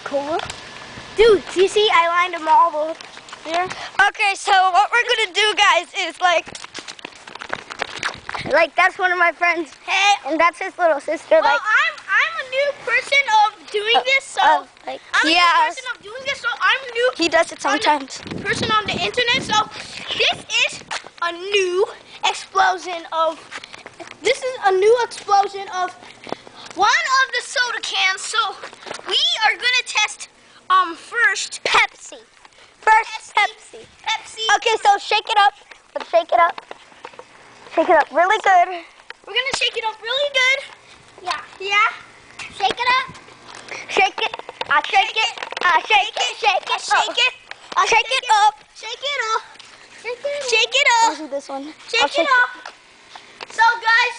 Coca-Cola. Dude, do you see I lined them all there? Okay, so what we're gonna do, guys, is like that's one of my friends. Hey, and that's his little sister. well, I'm a new person of doing this, so I'm a new person of doing this, so I'm new. He does it sometimes. Person on the internet, so this is a new explosion of. This is a new explosion of one of the soda cans. So we are gonna test first Pepsi. First Pepsi. Okay, so shake it up. Let's shake it up. Shake it up really good. We're gonna shake it up really good. Yeah. Yeah. Shake it up. Shake it. I shake it. I shake it. Shake it. Shake it. Shake it up. Shake it up. Shake it I'll up. do this one. Shake it up. So guys,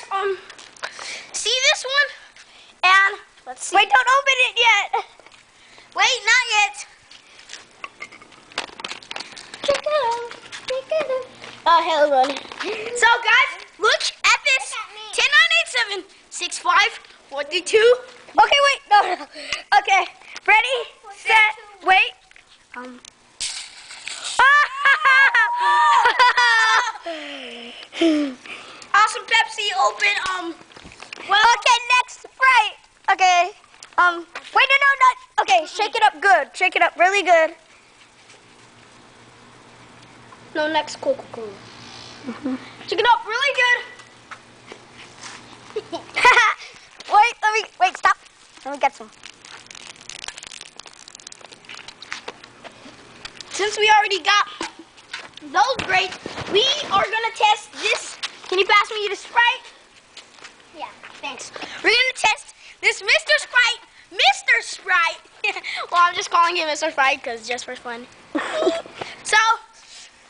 see this one? And let's see. Wait, don't open it yet. Wait, not yet. Shake it up. Shake it up. Oh, hell, buddy. So guys, look at this. 10, 9, 8, 7, 6, 5, 4, 3, 2. Okay, wait. No. Okay. Ready, set, wait. Awesome Pepsi open. Well, Okay, next Sprite. Okay. Wait, no, not. Okay, shake it up good. Shake it up really good. no, next Coca-Cola. Shake it up really good. Wait, stop. Let me get some. Since we already got those grapes, we are gonna test this. Can you pass me the Sprite? Yeah. Thanks. We're gonna test this Mr. Sprite. Mr. Sprite. Well, I'm just calling him Mr. Sprite because just for fun. So,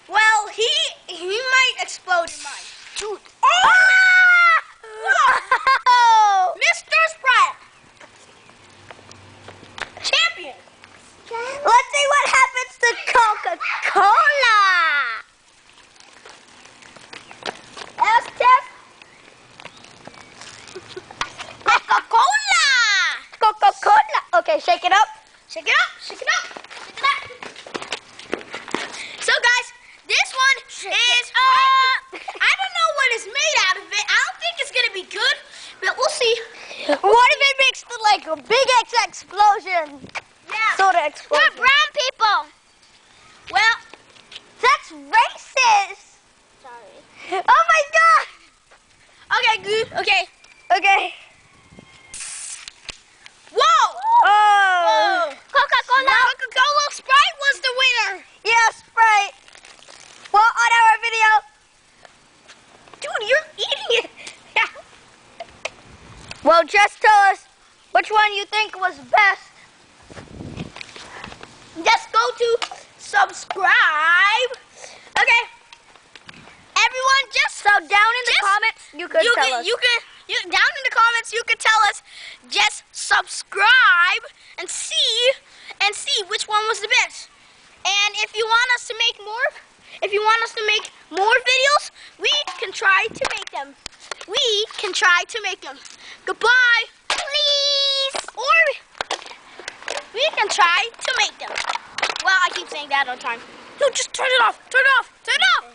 well, he might explode in mine. Dude. Oh! Oh! Mr. Sprite. Champion. Let's see what happens to Coca-Cola. Let's test Coca-Cola. Coca-Cola. Okay, shake it up. Shake it up, shake it up, shake it up. So guys, this one is, I don't know what is made out of it. I don't think it's gonna be good, but we'll see. What if it makes like a big X explosion? Yeah. Soda explosion. We're brown people. Well, That's racist. sorry. Oh my god. Okay, good. Okay. Okay. Whoa! Oh. Coca-Cola. Coca-Cola Sprite was the winner. Yeah, Sprite. Well, on our video. Dude, you're eating it. Yeah. Well, just tell us which one you think was best. Just go to subscribe. Okay. Everyone, just So down in the comments, you could tell us. Down in the comments, you could tell us. Just subscribe and see which one was the best. And if you want us to make more videos, we can try to make them. Goodbye. Please. Or we can try to make them. Well, I keep saying that all the time. No, just turn it off. Turn it off. Turn it off.